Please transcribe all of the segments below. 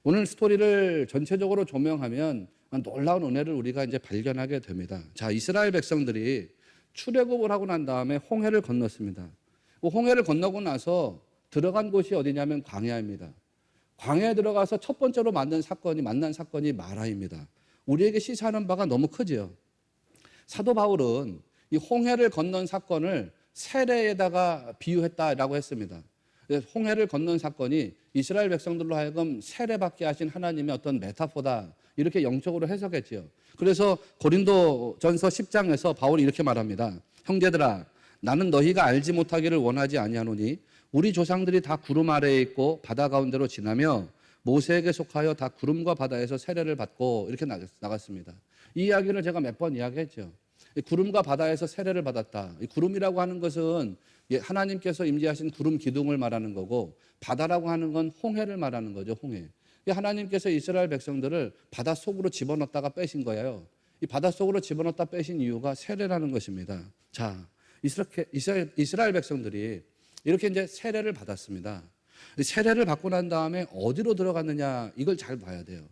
오늘 스토리를 전체적으로 조명하면 놀라운 은혜를 우리가 이제 발견하게 됩니다. 자, 이스라엘 백성들이 출애굽을 하고 난 다음에 홍해를 건넜습니다. 홍해를 건너고 나서 들어간 곳이 어디냐면 광야입니다. 광야에 들어가서 첫 번째로 만난 사건이 마라입니다. 우리에게 시사하는 바가 너무 크죠. 사도 바울은 이 홍해를 건넌 사건을 세례에다가 비유했다라고 했습니다. 홍해를 건넌 사건이 이스라엘 백성들로 하여금 세례받게 하신 하나님의 어떤 메타포다, 이렇게 영적으로 해석했지요. 그래서 고린도전서 10장에서 바울이 이렇게 말합니다. 형제들아, 나는 너희가 알지 못하기를 원하지 아니하노니 우리 조상들이 다 구름 아래에 있고 바다 가운데로 지나며 모세에게 속하여 다 구름과 바다에서 세례를 받고 이렇게 나갔습니다. 이 이야기를 제가 몇 번 이야기했죠. 구름과 바다에서 세례를 받았다. 이 구름이라고 하는 것은 하나님께서 임재하신 구름 기둥을 말하는 거고, 바다라고 하는 건 홍해를 말하는 거죠. 홍해. 하나님께서 이스라엘 백성들을 바다 속으로 집어넣었다가 빼신 거예요. 이 바다 속으로 집어넣었다 빼신 이유가 세례라는 것입니다. 자, 이스라엘 백성들이 이렇게 이제 세례를 받았습니다. 세례를 받고 난 다음에 어디로 들어갔느냐, 이걸 잘 봐야 돼요.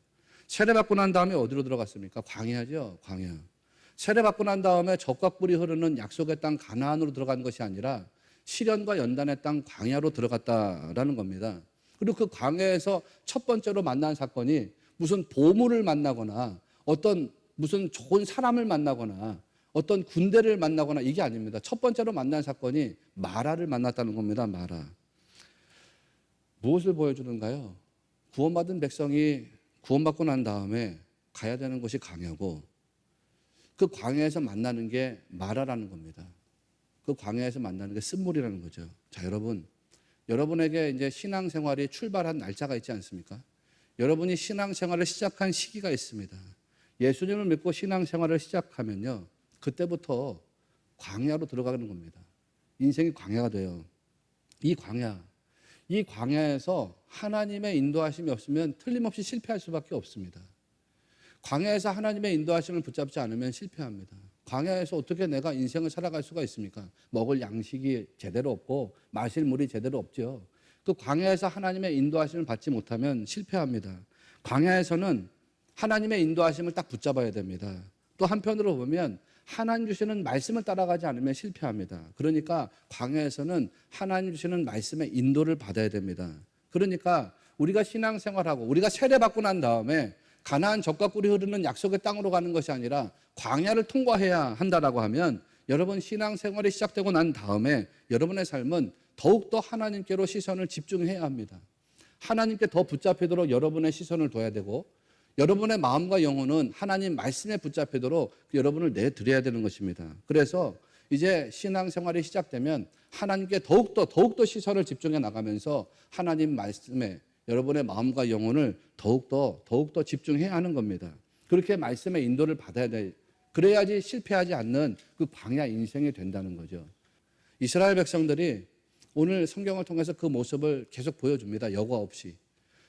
세례 받고 난 다음에 어디로 들어갔습니까? 광야죠, 광야. 세례 받고 난 다음에 젖과 꿀이 흐르는 약속의 땅 가나안으로 들어간 것이 아니라 시련과 연단의 땅 광야로 들어갔다라는 겁니다. 그리고 그 광야에서 첫 번째로 만난 사건이 무슨 보물을 만나거나 어떤 무슨 좋은 사람을 만나거나 어떤 군대를 만나거나 이게 아닙니다. 첫 번째로 만난 사건이 마라를 만났다는 겁니다. 마라. 무엇을 보여주는가요? 구원받은 백성이 구원받고 난 다음에 가야 되는 곳이 광야고, 그 광야에서 만나는 게 마라라는 겁니다. 그 광야에서 만나는 게 쓴물이라는 거죠. 자, 여러분에게 이제 신앙생활이 출발한 날짜가 있지 않습니까? 여러분이 신앙생활을 시작한 시기가 있습니다. 예수님을 믿고 신앙생활을 시작하면요, 그때부터 광야로 들어가는 겁니다. 인생이 광야가 돼요. 이 광야에서 하나님의 인도하심이 없으면 틀림없이 실패할 수밖에 없습니다. 광야에서 하나님의 인도하심을 붙잡지 않으면 실패합니다. 광야에서 어떻게 내가 인생을 살아갈 수가 있습니까? 먹을 양식이 제대로 없고 마실 물이 제대로 없죠. 그 광야에서 하나님의 인도하심을 받지 못하면 실패합니다. 광야에서는 하나님의 인도하심을 딱 붙잡아야 됩니다. 또 한편으로 보면 하나님 주시는 말씀을 따라가지 않으면 실패합니다. 그러니까 광야에서는 하나님 주시는 말씀의 인도를 받아야 됩니다. 그러니까 우리가 신앙생활하고 우리가 세례받고 난 다음에 가나안 젖과 꿀이 흐르는 약속의 땅으로 가는 것이 아니라 광야를 통과해야 한다라고 하면, 여러분 신앙생활이 시작되고 난 다음에 여러분의 삶은 더욱더 하나님께로 시선을 집중해야 합니다. 하나님께 더 붙잡히도록 여러분의 시선을 둬야 되고, 여러분의 마음과 영혼은 하나님 말씀에 붙잡히도록 여러분을 내드려야 되는 것입니다. 그래서 이제 신앙생활이 시작되면 하나님께 더욱더 시선을 집중해 나가면서 하나님 말씀에 여러분의 마음과 영혼을 더욱더 집중해야 하는 겁니다. 그렇게 말씀의 인도를 받아야 돼. 그래야지 실패하지 않는 그 광야 인생이 된다는 거죠. 이스라엘 백성들이 오늘 성경을 통해서 그 모습을 계속 보여줍니다. 여과 없이.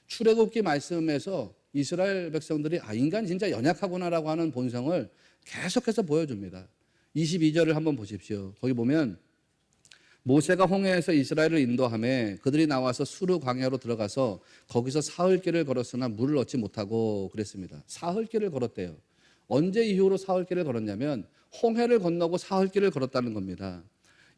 출애굽기 말씀에서 이스라엘 백성들이 인간 진짜 연약하구나라고 하는 본성을 계속해서 보여줍니다. 22절을 한번 보십시오. 거기 보면 모세가 홍해에서 이스라엘을 인도하며 그들이 나와서 수르 광야로 들어가서 거기서 사흘길을 걸었으나 물을 얻지 못하고 그랬습니다. 사흘길을 걸었대요. 언제 이후로 사흘길을 걸었냐면 홍해를 건너고 사흘길을 걸었다는 겁니다.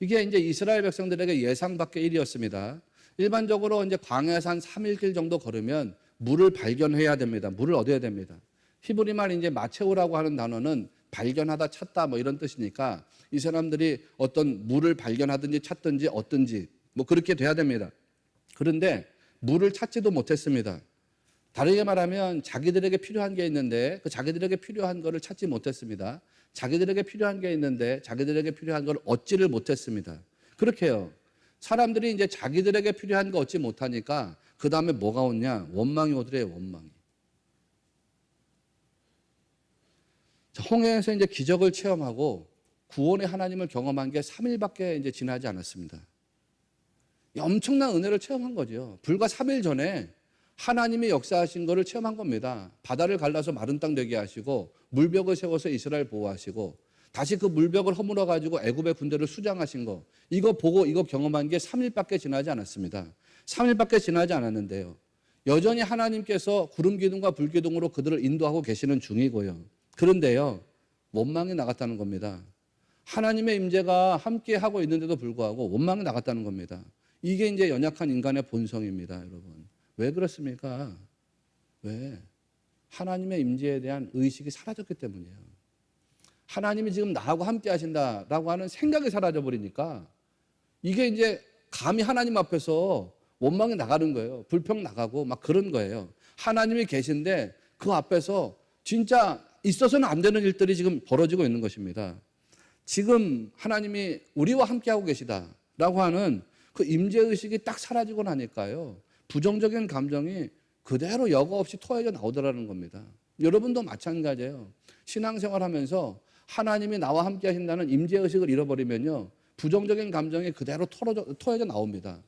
이게 이제 이스라엘 백성들에게 예상 밖의 일이었습니다. 일반적으로 이제 광야에서 한 3일길 정도 걸으면 물을 발견해야 됩니다. 물을 얻어야 됩니다. 히브리 말 이제 마체오라고 하는 단어는 발견하다 찾다 뭐 이런 뜻이니까 이 사람들이 어떤 물을 발견하든지 찾든지 얻든지 뭐 그렇게 돼야 됩니다. 그런데 물을 찾지도 못했습니다. 다르게 말하면 자기들에게 필요한 게 있는데 그 자기들에게 필요한 거를 찾지 못했습니다. 자기들에게 필요한 게 있는데 자기들에게 필요한 걸 얻지를 못했습니다. 그렇게 해요. 사람들이 이제 자기들에게 필요한 거 얻지 못하니까 그 다음에 뭐가 오냐? 원망이 오더래요, 원망이. 홍해에서 이제 기적을 체험하고 구원의 하나님을 경험한 게 3일밖에 이제 지나지 않았습니다. 엄청난 은혜를 체험한 거죠. 불과 3일 전에 하나님이 역사하신 것을 체험한 겁니다. 바다를 갈라서 마른 땅 되게 하시고 물벽을 세워서 이스라엘 보호하시고 다시 그 물벽을 허물어 가지고 애굽의 군대를 수장하신 거, 이거 보고 이거 경험한 게 3일밖에 지나지 않았습니다. 3일밖에 지나지 않았는데요. 여전히 하나님께서 구름 기둥과 불 기둥으로 그들을 인도하고 계시는 중이고요. 그런데요, 원망이 나갔다는 겁니다. 하나님의 임재가 함께 하고 있는데도 불구하고 원망이 나갔다는 겁니다. 이게 이제 연약한 인간의 본성입니다, 여러분. 왜 그렇습니까? 왜? 하나님의 임재에 대한 의식이 사라졌기 때문이에요. 하나님이 지금 나하고 함께 하신다라고 하는 생각이 사라져 버리니까 이게 이제 감히 하나님 앞에서 원망이 나가는 거예요. 불평 나가고 막 그런 거예요. 하나님이 계신데 그 앞에서 진짜 있어서는 안 되는 일들이 지금 벌어지고 있는 것입니다. 지금 하나님이 우리와 함께하고 계시다라고 하는 그 임재의식이 딱 사라지고 나니까요, 부정적인 감정이 그대로 여과 없이 토해져 나오더라는 겁니다. 여러분도 마찬가지예요. 신앙생활 하면서 하나님이 나와 함께 하신다는 임재의식을 잃어버리면요, 부정적인 감정이 그대로 토해져 나옵니다.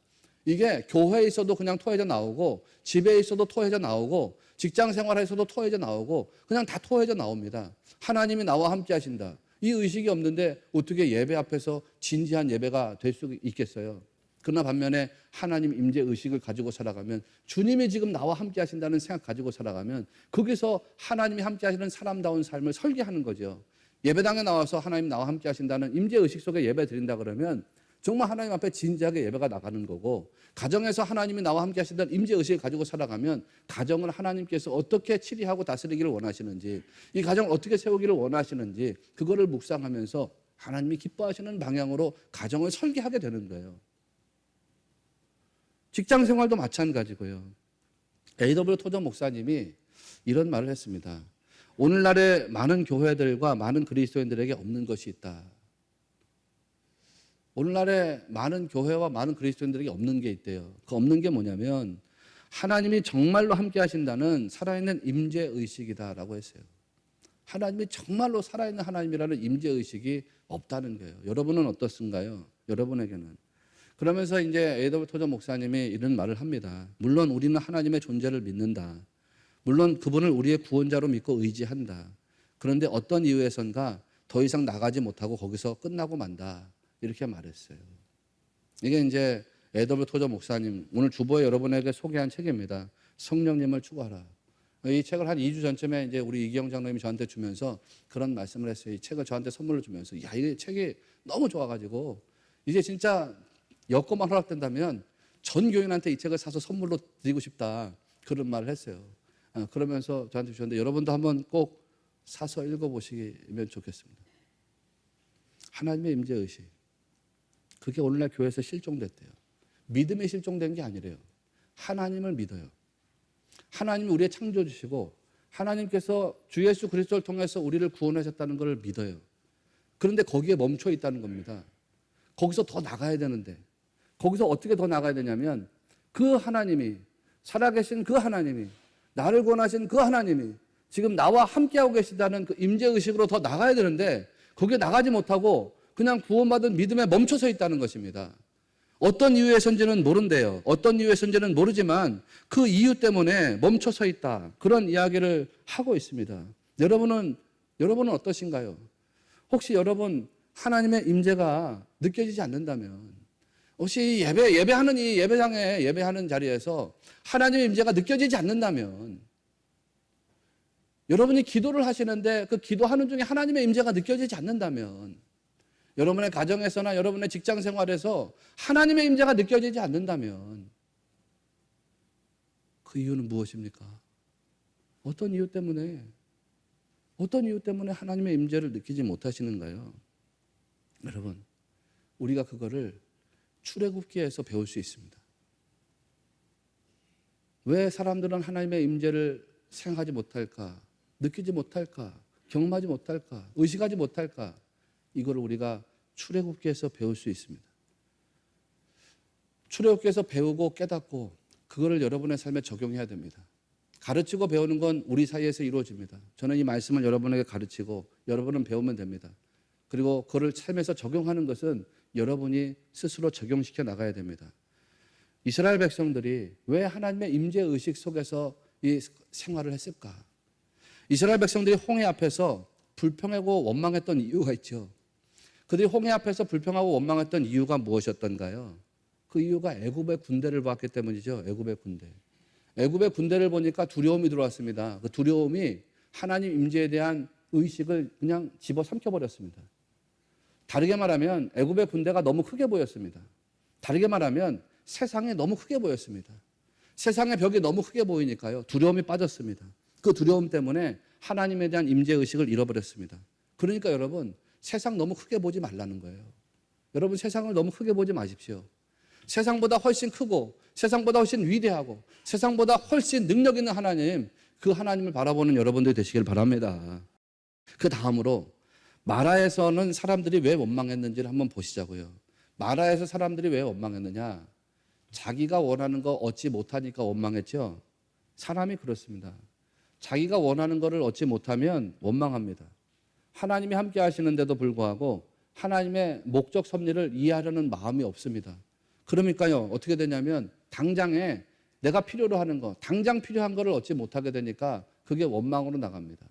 이게 교회에 있어도 그냥 토해져 나오고, 집에 있어도 토해져 나오고, 직장 생활에서도 토해져 나오고, 그냥 다 토해져 나옵니다. 하나님이 나와 함께 하신다. 이 의식이 없는데 어떻게 예배 앞에서 진지한 예배가 될 수 있겠어요? 그러나 반면에 하나님 임재 의식을 가지고 살아가면, 주님이 지금 나와 함께 하신다는 생각 가지고 살아가면 거기서 하나님이 함께 하시는 사람다운 삶을 설계하는 거죠. 예배당에 나와서 하나님 나와 함께 하신다는 임재 의식 속에 예배 드린다 그러면 정말 하나님 앞에 진지하게 예배가 나가는 거고, 가정에서 하나님이 나와 함께 하신다는 임재 의식을 가지고 살아가면 가정을 하나님께서 어떻게 치리하고 다스리기를 원하시는지, 이 가정을 어떻게 세우기를 원하시는지 그거를 묵상하면서 하나님이 기뻐하시는 방향으로 가정을 설계하게 되는 거예요. 직장 생활도 마찬가지고요. A.W. 토저 목사님이 이런 말을 했습니다. 오늘날의 많은 교회들과 많은 그리스도인들에게 없는 것이 있다. 오늘날의 많은 교회와 많은 그리스도인들에게 없는 게 있대요. 그 없는 게 뭐냐면 하나님이 정말로 함께 하신다는 살아있는 임재의식이다라고 했어요. 하나님이 정말로 살아있는 하나님이라는 임재의식이 없다는 거예요. 여러분은 어떻습니까요? 여러분에게는. 그러면서 이제 A.W. 토저 목사님이 이런 말을 합니다. 물론 우리는 하나님의 존재를 믿는다. 물론 그분을 우리의 구원자로 믿고 의지한다. 그런데 어떤 이유에선가 더 이상 나가지 못하고 거기서 끝나고 만다. 이렇게 말했어요. 이게 이제 A.W. 토저 목사님, 오늘 주보에 여러분에게 소개한 책입니다. 성령님을 추구하라. 이 책을 한 2주 전쯤에 이제 우리 이기영 장로님이 저한테 주면서 그런 말씀을 했어요. 이 책을 저한테 선물로 주면서, 야, 이 책이 너무 좋아가지고 이제 진짜 여건만 허락된다면 전 교인한테 이 책을 사서 선물로 드리고 싶다. 그런 말을 했어요. 그러면서 저한테 주셨는데 여러분도 한번 꼭 사서 읽어보시면 좋겠습니다. 하나님의 임재의식. 그게 오늘날 교회에서 실종됐대요. 믿음이 실종된 게 아니래요. 하나님을 믿어요. 하나님이 우리의 창조주시고 하나님께서 주 예수 그리스도를 통해서 우리를 구원하셨다는 것을 믿어요. 그런데 거기에 멈춰 있다는 겁니다. 거기서 더 나가야 되는데, 거기서 어떻게 더 나가야 되냐면 그 하나님이, 살아계신 그 하나님이, 나를 구원하신 그 하나님이 지금 나와 함께하고 계시다는 그 임재의식으로 더 나가야 되는데 거기에 나가지 못하고 그냥 구원받은 믿음에 멈춰서 있다는 것입니다. 어떤 이유에선지는 모른대요. 어떤 이유에선지는 모르지만 그 이유 때문에 멈춰서 있다. 그런 이야기를 하고 있습니다. 여러분은 어떠신가요? 혹시 여러분 하나님의 임재가 느껴지지 않는다면, 혹시 예배하는 이 예배장에 예배하는 자리에서 하나님의 임재가 느껴지지 않는다면, 여러분이 기도를 하시는데 그 기도하는 중에 하나님의 임재가 느껴지지 않는다면, 여러분의 가정에서나 여러분의 직장 생활에서 하나님의 임재가 느껴지지 않는다면 그 이유는 무엇입니까? 어떤 이유 때문에 하나님의 임재를 느끼지 못하시는가요? 여러분, 우리가 그거를 출애굽기에서 배울 수 있습니다. 왜 사람들은 하나님의 임재를 생각하지 못할까? 느끼지 못할까? 경험하지 못할까? 의식하지 못할까? 이거를 우리가 출애굽기에서 배울 수 있습니다. 출애굽기에서 배우고 깨닫고 그거를 여러분의 삶에 적용해야 됩니다. 가르치고 배우는 건 우리 사이에서 이루어집니다. 저는 이 말씀을 여러분에게 가르치고 여러분은 배우면 됩니다. 그리고 그걸 삶에서 적용하는 것은 여러분이 스스로 적용시켜 나가야 됩니다. 이스라엘 백성들이 왜 하나님의 임재 의식 속에서 이 생활을 했을까? 이스라엘 백성들이 홍해 앞에서 불평하고 원망했던 이유가 있죠. 그들이 홍해 앞에서 불평하고 원망했던 이유가 무엇이었던가요? 그 이유가 애굽의 군대를 봤기 때문이죠. 애굽의 군대. 애굽의 군대를 보니까 두려움이 들어왔습니다. 그 두려움이 하나님 임재에 대한 의식을 그냥 집어삼켜 버렸습니다. 다르게 말하면 애굽의 군대가 너무 크게 보였습니다. 다르게 말하면 세상이 너무 크게 보였습니다. 세상의 벽이 너무 크게 보이니까요. 두려움이 빠졌습니다. 그 두려움 때문에 하나님에 대한 임재 의식을 잃어버렸습니다. 그러니까 여러분, 세상 너무 크게 보지 말라는 거예요. 여러분, 세상을 너무 크게 보지 마십시오. 세상보다 훨씬 크고 세상보다 훨씬 위대하고 세상보다 훨씬 능력 있는 하나님, 그 하나님을 바라보는 여러분들이 되시길 바랍니다. 그 다음으로 마라에서는 사람들이 왜 원망했는지를 한번 보시자고요. 마라에서 사람들이 왜 원망했느냐? 자기가 원하는 거 얻지 못하니까 원망했죠. 사람이 그렇습니다. 자기가 원하는 거를 얻지 못하면 원망합니다. 하나님이 함께 하시는데도 불구하고 하나님의 목적 섭리를 이해하려는 마음이 없습니다. 그러니까요, 어떻게 되냐면 당장에 내가 필요로 하는 거, 당장 필요한 거를 얻지 못하게 되니까 그게 원망으로 나갑니다.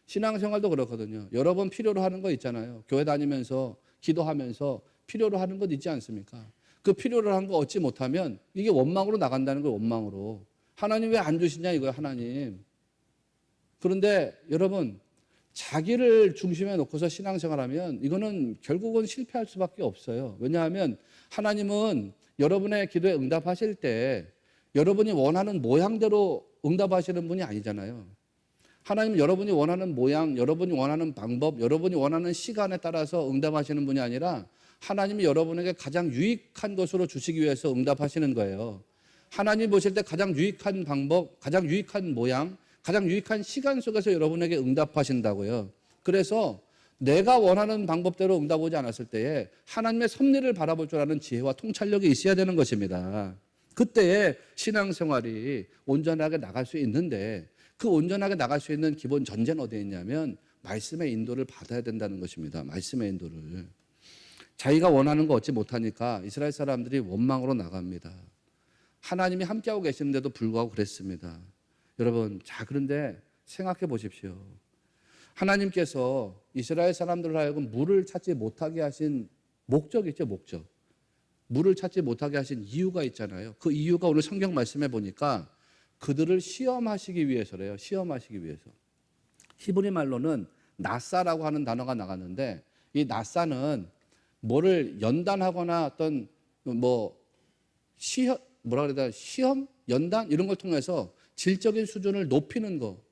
신앙생활도 그렇거든요. 여러 번 필요로 하는 거 있잖아요. 교회 다니면서 기도하면서 필요로 하는 것 있지 않습니까? 그 필요로 한 거 얻지 못하면 이게 원망으로 나간다는 거예요. 원망으로. 하나님 왜 안 주시냐 이거예요. 하나님. 그런데 여러분, 자기를 중심에 놓고서 신앙생활하면 이거는 결국은 실패할 수밖에 없어요. 왜냐하면 하나님은 여러분의 기도에 응답하실 때 여러분이 원하는 모양대로 응답하시는 분이 아니잖아요. 하나님은 여러분이 원하는 모양, 여러분이 원하는 방법, 여러분이 원하는 시간에 따라서 응답하시는 분이 아니라 하나님이 여러분에게 가장 유익한 것으로 주시기 위해서 응답하시는 거예요. 하나님 보실 때 가장 유익한 방법, 가장 유익한 모양, 가장 유익한 시간 속에서 여러분에게 응답하신다고요. 그래서 내가 원하는 방법대로 응답 오지 않았을 때에 하나님의 섭리를 바라볼 줄 아는 지혜와 통찰력이 있어야 되는 것입니다. 그때에 신앙생활이 온전하게 나갈 수 있는데, 그 온전하게 나갈 수 있는 기본 전제는 어디에 있냐면 말씀의 인도를 받아야 된다는 것입니다. 말씀의 인도를. 자기가 원하는 거 얻지 못하니까 이스라엘 사람들이 원망으로 나갑니다. 하나님이 함께하고 계시는데도 불구하고 그랬습니다. 여러분, 자, 그런데 생각해 보십시오. 하나님께서 이스라엘 사람들을 하여금 물을 찾지 못하게 하신 목적이 있죠, 목적. 물을 찾지 못하게 하신 이유가 있잖아요. 그 이유가 오늘 성경 말씀에 보니까 그들을 시험하시기 위해서래요. 시험하시기 위해서. 히브리 말로는 나사라고 하는 단어가 나갔는데, 이 나사는 뭐를 연단하거나 어떤 시험, 시험, 연단 이런 걸 통해서 질적인 수준을 높이는 거,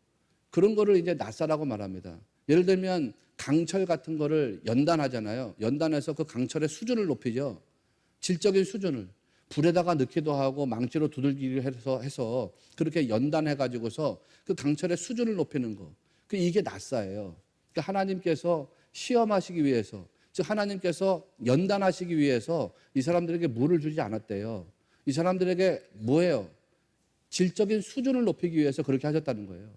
그런 거를 이제 나사라고 말합니다. 예를 들면 강철 같은 거를 연단하잖아요. 연단해서 그 강철의 수준을 높이죠. 질적인 수준을 불에다가 넣기도 하고 망치로 두들기기도 해서 그렇게 연단해 가지고서 그 강철의 수준을 높이는 거. 이게 나사예요. 그러니까 하나님께서 시험하시기 위해서, 즉 하나님께서 연단하시기 위해서 이 사람들에게 물을 주지 않았대요. 이 사람들에게 뭐예요? 질적인 수준을 높이기 위해서 그렇게 하셨다는 거예요.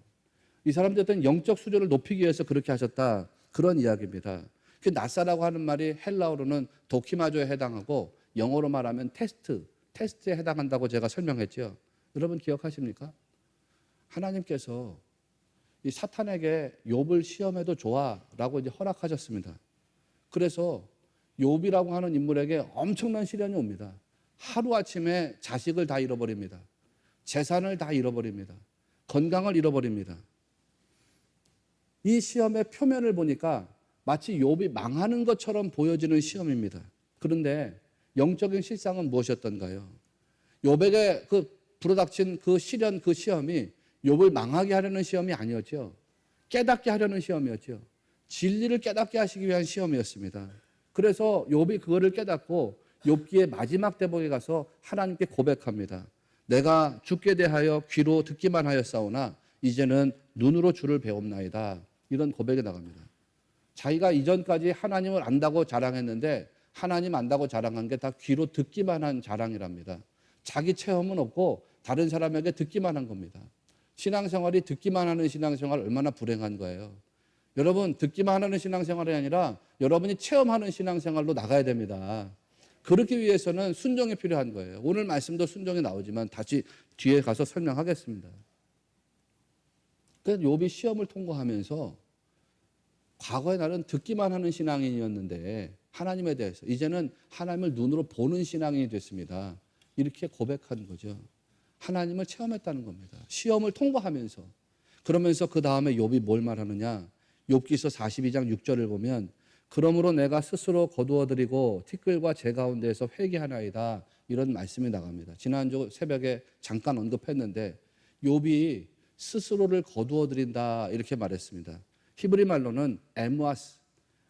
이 사람들의 어떤 영적 수준을 높이기 위해서 그렇게 하셨다. 그런 이야기입니다. 그 나사라고 하는 말이 헬라어로는 도키마조에 해당하고 영어로 말하면 테스트에 해당한다고 제가 설명했죠. 여러분 기억하십니까? 하나님께서 이 사탄에게 욥을 시험해도 좋아라고 이제 허락하셨습니다. 그래서 욥이라고 하는 인물에게 엄청난 시련이 옵니다. 하루아침에 자식을 다 잃어버립니다. 재산을 다 잃어버립니다. 건강을 잃어버립니다. 이 시험의 표면을 보니까 마치 욥이 망하는 것처럼 보여지는 시험입니다. 그런데 영적인 실상은 무엇이었던가요? 욥에게 불어닥친 그 시련, 그 시험이 욥을 망하게 하려는 시험이 아니었죠. 깨닫게 하려는 시험이었죠. 진리를 깨닫게 하시기 위한 시험이었습니다. 그래서 욥이 그거를 깨닫고 욥기의 마지막 대목에 가서 하나님께 고백합니다. 내가 주께 대하여 귀로 듣기만 하였사오나 이제는 눈으로 주를 배웁나이다. 이런 고백이 나갑니다. 자기가 이전까지 하나님을 안다고 자랑했는데 하나님 안다고 자랑한 게 다 귀로 듣기만 한 자랑이랍니다. 자기 체험은 없고 다른 사람에게 듣기만 한 겁니다. 신앙생활이 듣기만 하는 신앙생활 얼마나 불행한 거예요. 여러분, 듣기만 하는 신앙생활이 아니라 여러분이 체험하는 신앙생활로 나가야 됩니다. 그렇기 위해서는 순종이 필요한 거예요. 오늘 말씀도 순종이 나오지만 다시 뒤에 가서 설명하겠습니다. 그래서 욥이 시험을 통과하면서 과거에 나는 듣기만 하는 신앙인이었는데 하나님에 대해서 이제는 하나님을 눈으로 보는 신앙인이 됐습니다. 이렇게 고백한 거죠. 하나님을 체험했다는 겁니다. 시험을 통과하면서. 그러면서 그 다음에 욥이 뭘 말하느냐? 욥기서 42장 6절을 보면 그러므로 내가 스스로 거두어드리고 티끌과 재 가운데에서 회개하나이다. 이런 말씀이 나갑니다. 지난주 새벽에 잠깐 언급했는데 욥이 스스로를 거두어드린다 이렇게 말했습니다. 히브리 말로는 에무아스.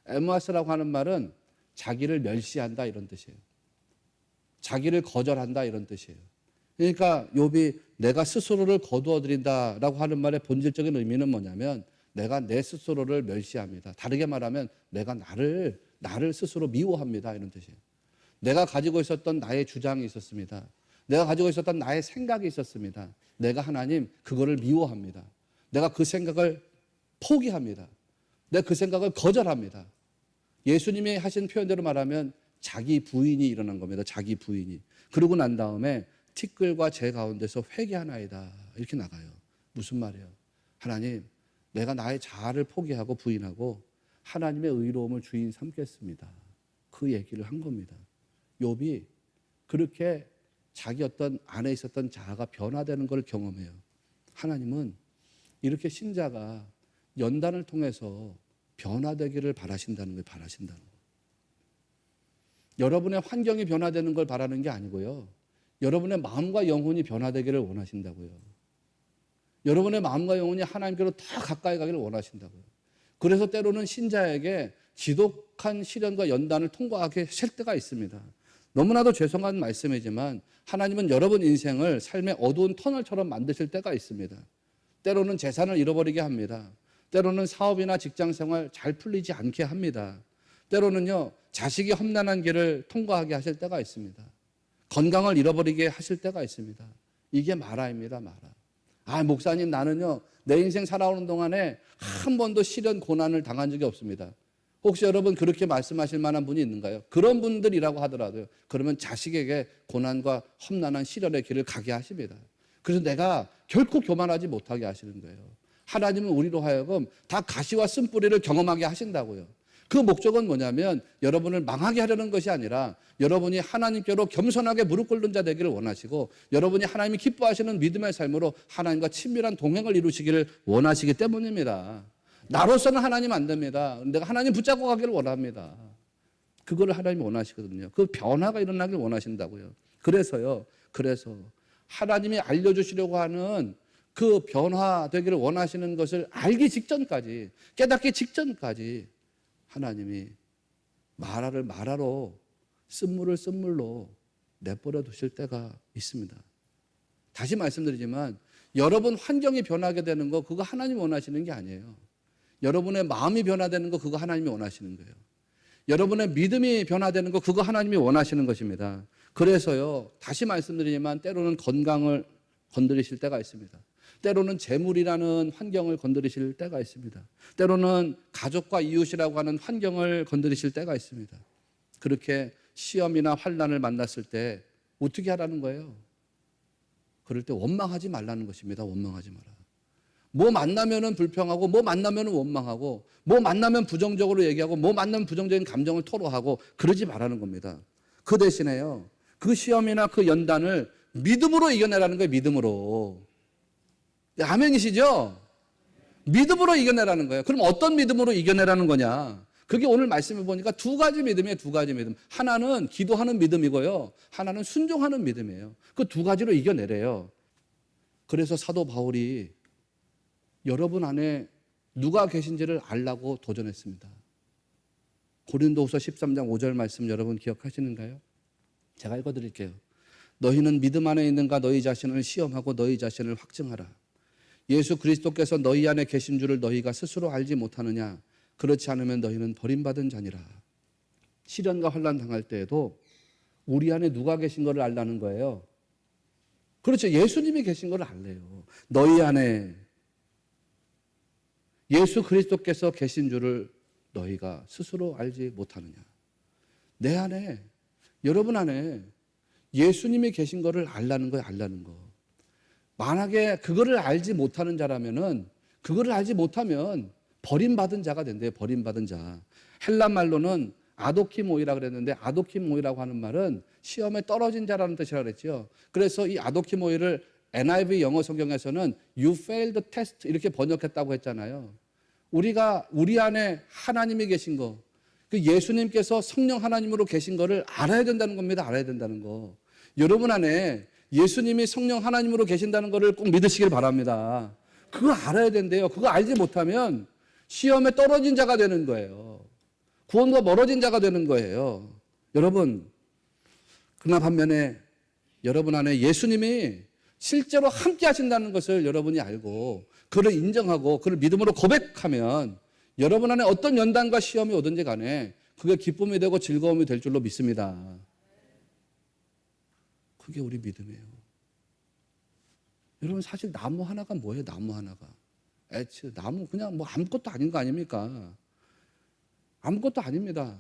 에무아스라고 하는 말은 자기를 멸시한다 이런 뜻이에요. 자기를 거절한다 이런 뜻이에요. 그러니까 욥이 내가 스스로를 거두어드린다라고 하는 말의 본질적인 의미는 뭐냐면 내가 내 스스로를 멸시합니다. 다르게 말하면 내가 나를 스스로 미워합니다 이런 뜻이에요. 내가 가지고 있었던 나의 주장이 있었습니다. 내가 가지고 있었던 나의 생각이 있었습니다. 내가 하나님 그거를 미워합니다. 내가 그 생각을 포기합니다. 내가 그 생각을 거절합니다. 예수님이 하신 표현대로 말하면 자기 부인이 일어난 겁니다. 자기 부인이. 그러고 난 다음에 티끌과 재 가운데서 회개하나이다 이렇게 나가요. 무슨 말이에요? 하나님 내가 나의 자아를 포기하고 부인하고 하나님의 의로움을 주인 삼겠습니다. 그 얘기를 한 겁니다. 욥이 그렇게 자기 어떤 안에 있었던 자아가 변화되는 걸 경험해요. 하나님은 이렇게 신자가 연단을 통해서 변화되기를 바라신다는 거예요. 바라신다는 거예요. 여러분의 환경이 변화되는 걸 바라는 게 아니고요. 여러분의 마음과 영혼이 변화되기를 원하신다고요. 여러분의 마음과 영혼이 하나님께로 더 가까이 가기를 원하신다고요. 그래서 때로는 신자에게 지독한 시련과 연단을 통과하게 하실 때가 있습니다. 너무나도 죄송한 말씀이지만 하나님은 여러분 인생을 삶의 어두운 터널처럼 만드실 때가 있습니다. 때로는 재산을 잃어버리게 합니다. 때로는 사업이나 직장생활 잘 풀리지 않게 합니다. 때로는요 자식이 험난한 길을 통과하게 하실 때가 있습니다. 건강을 잃어버리게 하실 때가 있습니다. 이게 마라입니다. 마라. 목사님 나는요 내 인생 살아오는 동안에 한 번도 시련 고난을 당한 적이 없습니다. 혹시 여러분 그렇게 말씀하실 만한 분이 있는가요? 그런 분들이라고 하더라도요 그러면 자식에게 고난과 험난한 시련의 길을 가게 하십니다. 그래서 내가 결코 교만하지 못하게 하시는 거예요. 하나님은 우리로 하여금 다 가시와 쓴뿌리를 경험하게 하신다고요. 그 목적은 뭐냐면 여러분을 망하게 하려는 것이 아니라 여러분이 하나님께로 겸손하게 무릎 꿇는 자 되기를 원하시고 여러분이 하나님이 기뻐하시는 믿음의 삶으로 하나님과 친밀한 동행을 이루시기를 원하시기 때문입니다. 나로서는 하나님 안 됩니다. 내가 하나님 붙잡고 가기를 원합니다. 그거를 하나님이 원하시거든요. 그 변화가 일어나길 원하신다고요. 그래서 하나님이 알려주시려고 하는 그 변화되기를 원하시는 것을 알기 직전까지 깨닫기 직전까지 하나님이 마라를 마라로 쓴물을 쓴물로 내버려 두실 때가 있습니다. 다시 말씀드리지만 여러분 환경이 변하게 되는 거 그거 하나님이 원하시는 게 아니에요. 여러분의 마음이 변화되는 거 그거 하나님이 원하시는 거예요. 여러분의 믿음이 변화되는 거 그거 하나님이 원하시는 것입니다. 그래서요 다시 말씀드리지만 때로는 건강을 건드리실 때가 있습니다. 때로는 재물이라는 환경을 건드리실 때가 있습니다. 때로는 가족과 이웃이라고 하는 환경을 건드리실 때가 있습니다. 그렇게 시험이나 환난을 만났을 때 어떻게 하라는 거예요? 그럴 때 원망하지 말라는 것입니다. 원망하지 마라. 뭐 만나면은 불평하고 뭐 만나면은 원망하고 뭐 만나면 부정적으로 얘기하고 뭐 만나면 부정적인 감정을 토로하고 그러지 말라는 겁니다. 그 대신에요. 그 시험이나 그 연단을 믿음으로 이겨내라는 거예요. 믿음으로. 아멘이시죠? 믿음으로 이겨내라는 거예요. 그럼 어떤 믿음으로 이겨내라는 거냐? 그게 오늘 말씀해 보니까 두 가지 믿음이에요. 두 가지 믿음. 하나는 기도하는 믿음이고요. 하나는 순종하는 믿음이에요. 그 두 가지로 이겨내래요. 그래서 사도 바울이 여러분 안에 누가 계신지를 알라고 도전했습니다. 고린도후서 13장 5절 말씀 여러분 기억하시는가요? 제가 읽어드릴게요. 너희는 믿음 안에 있는가 너희 자신을 시험하고 너희 자신을 확증하라. 예수 그리스도께서 너희 안에 계신 줄을 너희가 스스로 알지 못하느냐? 그렇지 않으면 너희는 버림받은 자니라. 시련과 환난 당할 때에도 우리 안에 누가 계신 것을 알라는 거예요. 그렇죠. 예수님이 계신 것을 알래요. 너희 안에 예수 그리스도께서 계신 줄을 너희가 스스로 알지 못하느냐. 내 안에 여러분 안에 예수님이 계신 것을 알라는 거예요. 알라는 거. 만약에 그거를 알지 못하는 자라면은 그거를 알지 못하면 버림받은 자가 된대요. 버림받은 자. 헬라 말로는 아도키모이라 그랬는데 아도키모이라고 하는 말은 시험에 떨어진 자라는 뜻이라 그랬죠. 그래서 이 아도키모이를 NIV 영어 성경에서는 You failed the test 이렇게 번역했다고 했잖아요. 우리 안에 하나님이 계신 거, 그 예수님께서 성령 하나님으로 계신 거를 알아야 된다는 겁니다. 알아야 된다는 거. 여러분 안에 예수님이 성령 하나님으로 계신다는 거를 꼭 믿으시길 바랍니다. 그거 알아야 된대요. 그거 알지 못하면 시험에 떨어진 자가 되는 거예요. 구원과 멀어진 자가 되는 거예요. 여러분, 그러나 반면에 여러분 안에 예수님이 실제로 함께 하신다는 것을 여러분이 알고 그를 인정하고 그를 믿음으로 고백하면 여러분 안에 어떤 연단과 시험이 오든지 간에 그게 기쁨이 되고 즐거움이 될 줄로 믿습니다. 그게 우리 믿음이에요. 여러분 사실 나무 하나가 뭐예요? 나무 하나가. 나무 그냥 뭐 아무것도 아닌 거 아닙니까? 아무것도 아닙니다.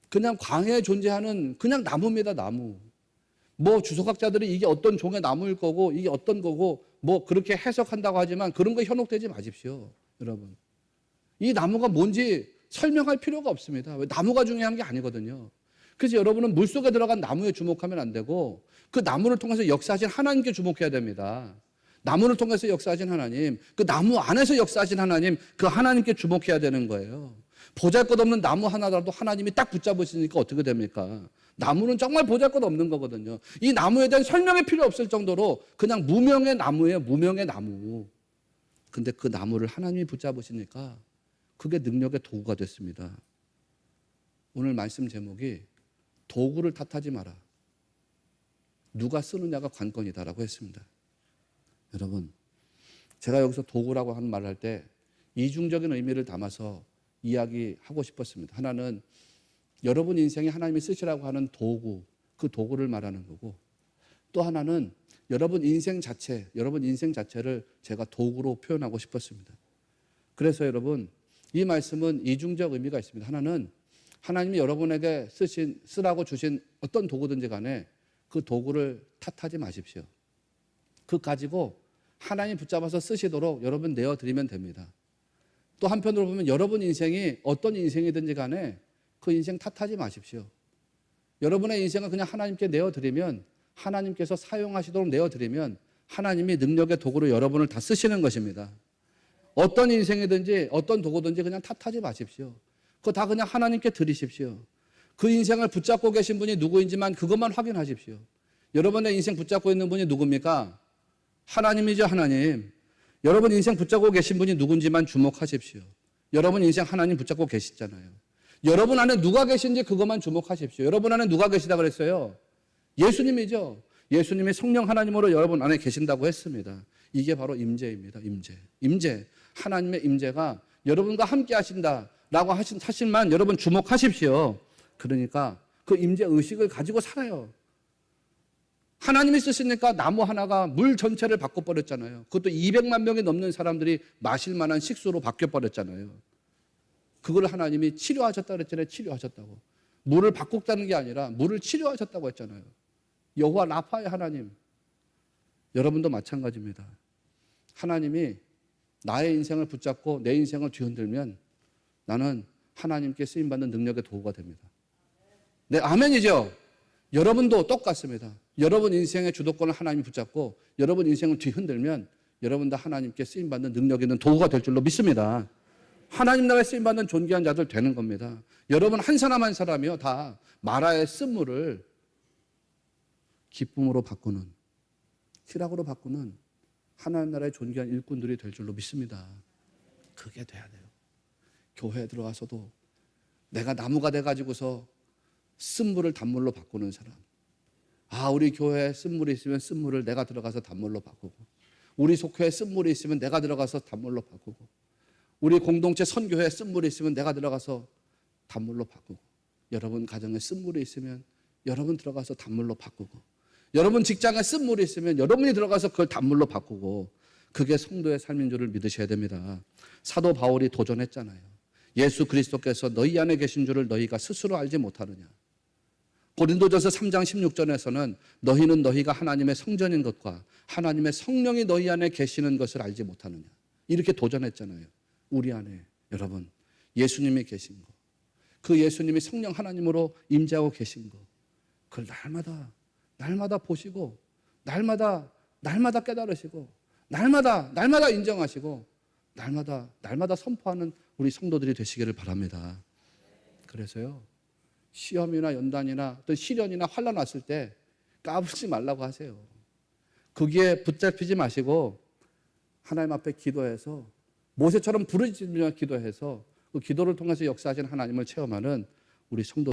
그냥 광야에 존재하는 그냥 나무입니다. 나무. 뭐 주석학자들이 이게 어떤 종의 나무일 거고 이게 어떤 거고 뭐 그렇게 해석한다고 하지만 그런 거 현혹되지 마십시오. 여러분. 이 나무가 뭔지 설명할 필요가 없습니다. 왜? 나무가 중요한 게 아니거든요. 그래서 여러분은 물속에 들어간 나무에 주목하면 안 되고 그 나무를 통해서 역사하신 하나님께 주목해야 됩니다. 나무를 통해서 역사하신 하나님, 그 나무 안에서 역사하신 하나님, 그 하나님께 주목해야 되는 거예요. 보잘것없는 나무 하나라도 하나님이 딱 붙잡으시니까 어떻게 됩니까? 나무는 정말 보잘것없는 거거든요. 이 나무에 대한 설명이 필요 없을 정도로 그냥 무명의 나무예요. 무명의 나무. 근데 그 나무를 하나님이 붙잡으시니까 그게 능력의 도구가 됐습니다. 오늘 말씀 제목이 도구를 탓하지 마라. 누가 쓰느냐가 관건이다라고 했습니다. 여러분, 제가 여기서 도구라고 하는 말을 할 때 이중적인 의미를 담아서 이야기하고 싶었습니다. 하나는 여러분 인생에 하나님이 쓰시라고 하는 도구, 그 도구를 말하는 거고 또 하나는 여러분 인생 자체를 제가 도구로 표현하고 싶었습니다. 그래서 여러분, 이 말씀은 이중적 의미가 있습니다. 하나는 하나님이 여러분에게 쓰라고 주신 어떤 도구든지 간에 그 도구를 탓하지 마십시오. 그 가지고 하나님 붙잡아서 쓰시도록 여러분 내어드리면 됩니다. 또 한편으로 보면 여러분 인생이 어떤 인생이든지 간에 그 인생 탓하지 마십시오. 여러분의 인생을 그냥 하나님께 내어드리면 하나님께서 사용하시도록 내어드리면 하나님이 능력의 도구로 여러분을 다 쓰시는 것입니다. 어떤 인생이든지 어떤 도구든지 그냥 탓하지 마십시오. 그거 다 그냥 하나님께 드리십시오. 그 인생을 붙잡고 계신 분이 누구인지만 그것만 확인하십시오. 여러분의 인생 붙잡고 있는 분이 누굽니까? 하나님이죠, 하나님. 여러분 인생 붙잡고 계신 분이 누군지만 주목하십시오. 여러분 인생 하나님 붙잡고 계시잖아요. 여러분 안에 누가 계신지 그것만 주목하십시오. 여러분 안에 누가 계시다 그랬어요? 예수님이죠. 예수님이 성령 하나님으로 여러분 안에 계신다고 했습니다. 이게 바로 임재입니다. 임재. 하나님의 임재가 여러분과 함께 하신다라고 하신 사실만 여러분 주목하십시오. 그러니까 그 임재 의식을 가지고 살아요. 하나님이 쓰시니까 나무 하나가 물 전체를 바꿔버렸잖아요. 그것도 200만 명이 넘는 사람들이 마실 만한 식수로 바뀌어버렸잖아요. 그걸 하나님이 치료하셨다 그랬잖아요. 치료하셨다고. 물을 바꿨다는 게 아니라 물을 치료하셨다고 했잖아요. 여호와 라파의 하나님. 여러분도 마찬가지입니다. 하나님이 나의 인생을 붙잡고 내 인생을 뒤흔들면 나는 하나님께 쓰임받는 능력의 도구가 됩니다. 네, 아멘이죠? 여러분도 똑같습니다. 여러분 인생의 주도권을 하나님이 붙잡고 여러분 인생을 뒤흔들면 여러분도 하나님께 쓰임받는 능력 있는 도구가 될 줄로 믿습니다. 하나님 나라에 쓰임받는 존귀한 자들 되는 겁니다. 여러분 한 사람 한 사람이요 다 마라의 쓴물을 기쁨으로 바꾸는, 희락으로 바꾸는 하나님 나라의 존귀한 일꾼들이 될 줄로 믿습니다. 그게 돼야 돼요. 교회에 들어와서도 내가 나무가 돼가지고서 쓴물을 단물로 바꾸는 사람. 우리 교회에 쓴물이 있으면 쓴물을 내가 들어가서 단물로 바꾸고, 우리 속회에 쓴물이 있으면 내가 들어가서 단물로 바꾸고, 우리 공동체 선교회에 쓴물이 있으면 내가 들어가서 단물로 바꾸고, 여러분 가정에 쓴물이 있으면 여러분 들어가서 단물로 바꾸고, 여러분 직장에 쓴물이 있으면 여러분이 들어가서 그걸 단물로 바꾸고, 그게 성도의 삶인 줄을 믿으셔야 됩니다. 사도 바울이 도전했잖아요. 예수 그리스도께서 너희 안에 계신 줄을 너희가 스스로 알지 못하느냐. 고린도전서 3장 16절에서는 너희는 너희가 하나님의 성전인 것과 하나님의 성령이 너희 안에 계시는 것을 알지 못하느냐. 이렇게 도전했잖아요. 우리 안에 여러분 예수님이 계신 거, 그 예수님이 성령 하나님으로 임재하고 계신 거, 그걸 날마다 보시고 날마다 날마다 깨달으시고 날마다 인정하시고 날마다 선포하는 우리 성도들이 되시기를 바랍니다. 그래서요, 시험이나 연단이나 또 시련이나 환난 왔을 때 까불지 말라고 하세요. 거기에 붙잡히지 마시고 하나님 앞에 기도해서 모세처럼 부르짖으며 기도해서 그 기도를 통해서 역사하신 하나님을 체험하는 우리 성도